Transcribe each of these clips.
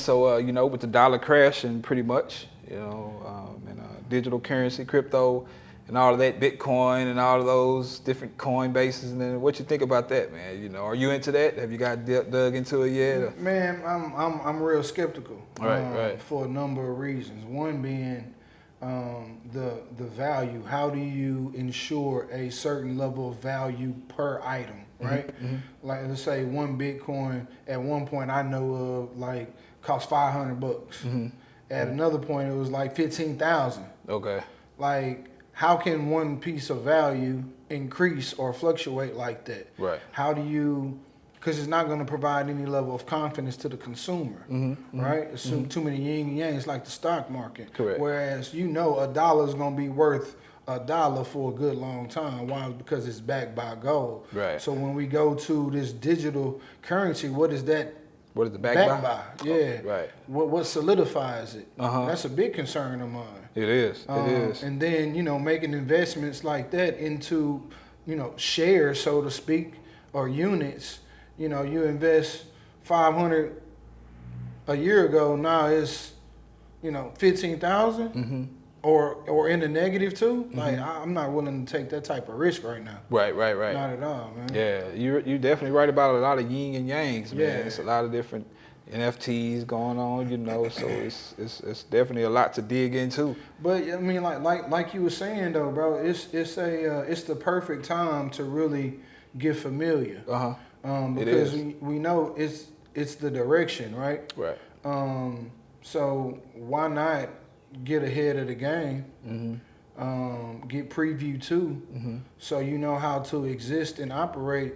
So, you know, with the dollar crashing pretty much, you know, and digital currency, crypto, and all of that, Bitcoin and all of those different coin bases, and then what you think about that, man? You know, are you into that? Have you got dug into it yet? Or? Man, I'm real skeptical. Right. For a number of reasons. One being the value. How do you ensure a certain level of value per item, right? Like let's say one Bitcoin at one point I know of like cost $500. At another point it was like 15,000. Okay. Like how can one piece of value increase or fluctuate like that? Right. How do you? Because it's not going to provide any level of confidence to the consumer, right? It's too many yin and yang. It's like the stock market. Correct. Whereas you know $1 is going to be worth $1 for a good long time. Why? Because it's backed by gold. Right. So when we go to this digital currency, what is that? What is the backed by? Yeah. Oh, right. What solidifies it? Uh-huh. That's a big concern of mine. It is. It is. And then, you know, making investments like that into, you know, shares, so to speak, or units. You know, you invest 500 a year ago. Now it's, you know, 15,000, or in the negative too. Like I'm not willing to take that type of risk right now. Right. Not at all, man. Yeah, you definitely right about a lot of yin and yangs, man. Yeah. It's a lot of different NFTs going on, you know. So it's definitely a lot to dig into. But I mean, like you were saying though, bro, it's the perfect time to really get familiar. Because we know it's the direction, right? Right. So why not get ahead of the game? Get preview 2, so you know how to exist and operate,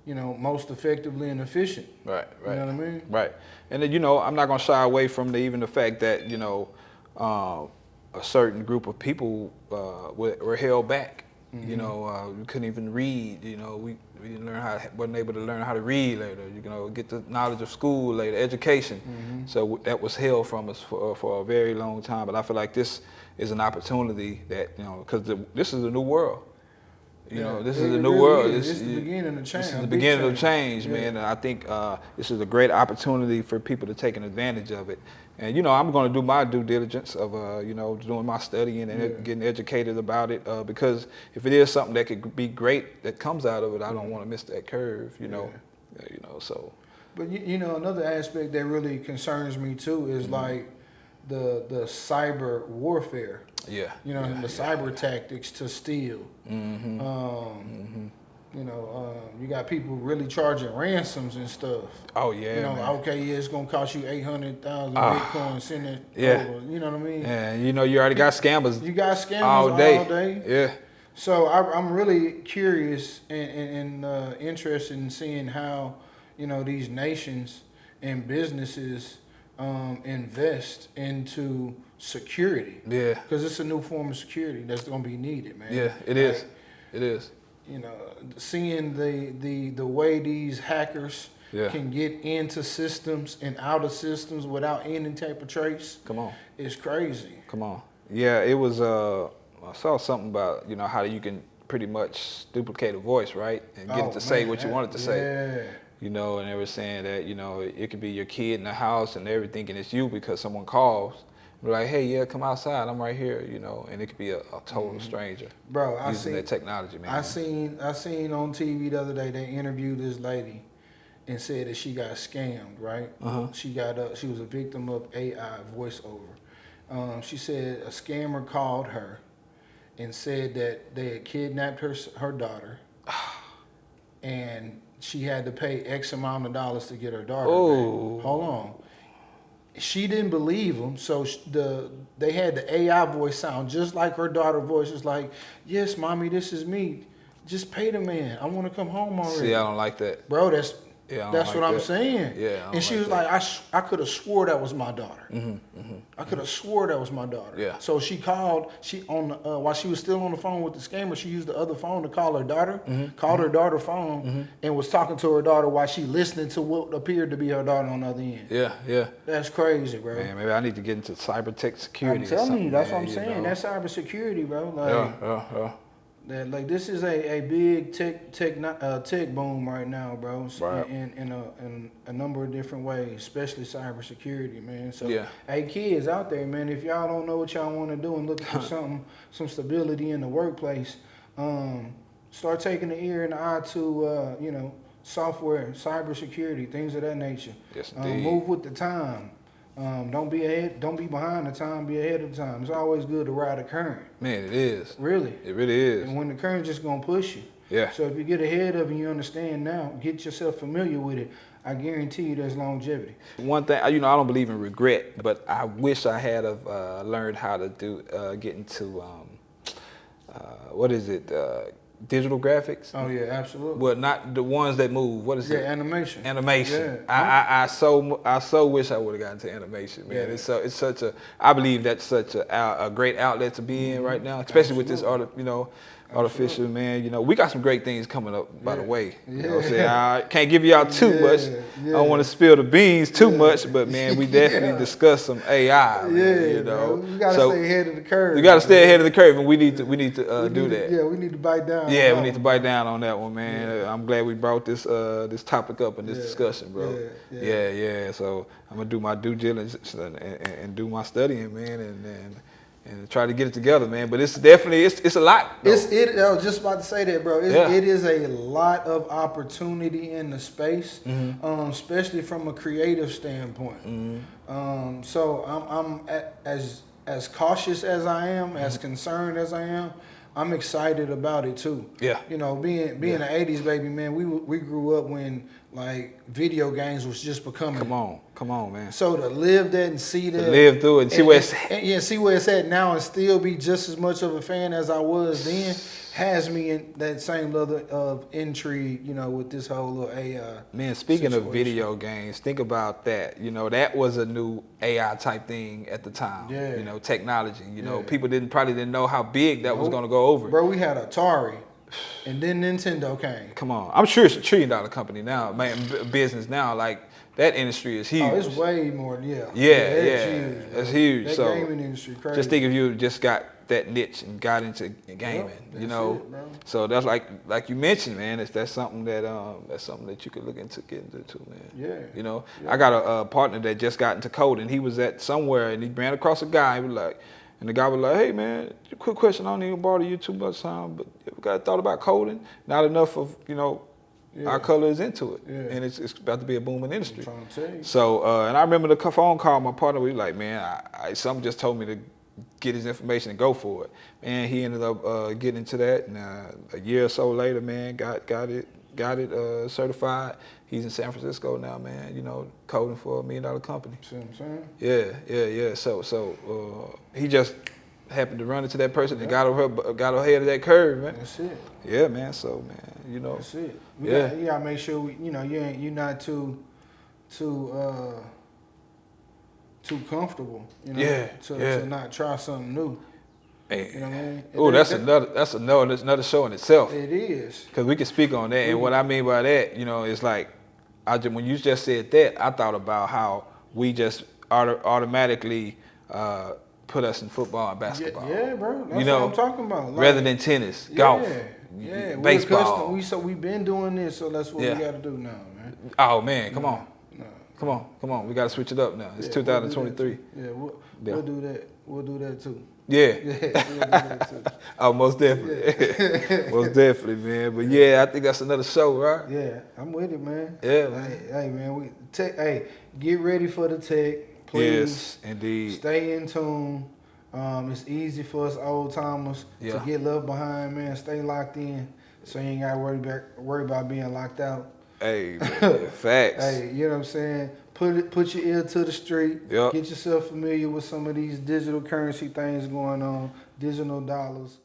you know, most effectively and efficient. Right. You know what I mean? Right. And then, you know, I'm not gonna shy away from even the fact that, you know, a certain group of people were held back. You know, we couldn't even read. You know, we didn't wasn't able to learn how to read later. You know, get the knowledge of school later, education. So that was held from us for a very long time. But I feel like this is an opportunity that, you know, because this is a new world. You know, this is a new world. This is the beginning of change. This is the beginning of change, man. And I think this is a great opportunity for people to take advantage of it. And, you know, I'm going to do my due diligence of, you know, doing my studying and getting educated about it. Because if it is something that could be great that comes out of it, I don't want to miss that curve, you know. You know, so. But, you know, another aspect that really concerns me, too, is like the cyber warfare. Yeah. You know, the cyber tactics to steal. You know, you got people really charging ransoms and stuff. Oh yeah. You know, man. Okay, it's gonna cost you 800,000 Bitcoin. Send it over. You know what I mean? Yeah. You know, you already got scammers. You got scammers all day. Yeah. So I'm really curious and interested in seeing how, you know, these nations and businesses invest into security. Yeah. Because it's a new form of security that's going to be needed, man. Yeah, it is. It is. You know, seeing the way these hackers can get into systems and out of systems without any type of trace. Come on. It's crazy. Come on. Yeah, it was. I saw something about, you know, how you can pretty much duplicate a voice, right, and get it to say what you want it to say. You know, and they were saying that, you know, it could be your kid in the house and everything, thinking it's you because someone calls. We're like, hey, yeah, come outside. I'm right here, you know, and it could be a total stranger. Bro, using that technology, man. I seen on TV the other day, they interviewed this lady and said that she got scammed, right? She was a victim of AI voiceover. She said a scammer called her and said that they had kidnapped her daughter and she had to pay X amount of dollars to get her daughter back. Hold on. She didn't believe him, so they had the AI voice sound just like her daughter voice. It's like, yes, mommy, this is me. Just pay the man. I want to come home already. See, I don't like that. Bro, that's Yeah, That's like what I'm that. saying. Yeah, and she was like, I could have swore that was my daughter. I could have swore that was my daughter. Yeah. So she called. While she was still on the phone with the scammer, she used the other phone to call her daughter. Called her daughter phone and was talking to her daughter while she listening to what appeared to be her daughter on the other end. Yeah, yeah. That's crazy, bro. Man, maybe I need to get into cyber tech security. I'm telling you, that's what I'm you saying. know? That's cyber security, bro. Like, Yeah. that like this is a big tech boom right now, bro. Right. In a number of different ways, especially cybersecurity, man. So, Yeah. hey, kids out there, man, if y'all don't know what y'all want to do and looking for some stability in the workplace, start taking the ear and the eye to software, cybersecurity, things of that nature. Yes, indeed. Move with the time. Don't be behind the time. Be ahead of the time. It's always good to ride a current. Man, it is. Really. It really is. And when the current's just gonna push you. Yeah. So if you get ahead of it and you understand now, get yourself familiar with it, I guarantee you there's longevity. One thing, I don't believe in regret, but I wish I had learned how to get into what is it? Digital graphics. Oh yeah, absolutely. Well, not the ones that move. What is it? Animation. Animation. Yeah. I so wish I would have gotten into animation, man. Yeah. It's such a. I believe that's such a great outlet to be in right now, especially with this artificial, man. We got some great things coming up by the way. You know what I'm saying? I can't give y'all too much. I don't want to spill the beans too much, but man, we definitely discuss some AI. Man, bro. You gotta stay ahead of the curve. You gotta stay ahead of the curve, and we need to do that. Yeah, we need to bite down. Yeah, we need to bite down on that one, man. Yeah. I'm glad we brought this topic up in this discussion, bro. Yeah. So I'm gonna do my due diligence and do my studying, man, and try to get it together, man. But it's definitely it's a lot. I was just about to say that, bro. It is a lot of opportunity in the space, especially from a creative standpoint. So I'm as cautious as I am, as concerned as I am. I'm excited about it too. Yeah. Being an '80s baby, man, we grew up when like video games was just becoming. Come on, man. So to live that and see that, live through it and see where it's at. See where it's at now, and still be just as much of a fan as I was then, has me in that same level of intrigue. With this whole little AI. Man, speaking of video games, think about that. That was a new AI type thing at the time. Yeah. Technology. People probably didn't know how big that was going to go over. Bro, we had Atari. And then Nintendo came. Come on. I'm sure it's a $1 trillion company now, man, business now. Like, that industry is huge. Oh, it's way more, Yeah. It's huge. That gaming industry crazy. Just think if you just got that niche and got into gaming, It, bro. So that's like you mentioned, man. That's something that you could look into getting into, man. Yeah. I got a partner that just got into coding. He was at somewhere and he ran across a guy. He was like, and the guy was like, "Hey man, quick question. I don't even bother you too much time, but you ever thought about coding? Not enough of our color is into it, and it's about to be a booming industry." I'm trying to tell you. So, and I remember the phone call. My partner was like, "Man, something just told me to get his information and go for it." And he ended up getting into that, and a year or so later, man, got it certified. He's in San Francisco now, man. Coding for $1 million company. See what I'm saying? Yeah. So he just happened to run into that person and got ahead of that curve, man. That's it. Yeah, man. So, man, That's it. You gotta make sure you're not too comfortable. To not try something new. Hey. You know what I mean? Oh, that's another show in itself. It is. Because we can speak on that, and what I mean by that, it's like, when you just said that, I thought about how we just automatically put us in football and basketball. Yeah, bro. That's what I'm talking about. Like, rather than tennis, golf, baseball. We've been doing this, so that's what we got to do now, man. Oh man, come on. Come on. We got to switch it up now. It's 2023. We'll do that. We'll do that too. Yeah. We'll do that too. Oh, most definitely. Most definitely, man. But yeah, I think that's another show, right? Yeah, I'm with it, man. Yeah, man. Hey, man, get ready for the tech, please. Yes, indeed. Stay in tune. It's easy for us old timers to get left behind, man. Stay locked in, so you ain't got to worry about being locked out. Hey, man, facts. Hey, you know what I'm saying? Put your ear to the street. Yep. Get yourself familiar with some of these digital currency things going on, digital dollars.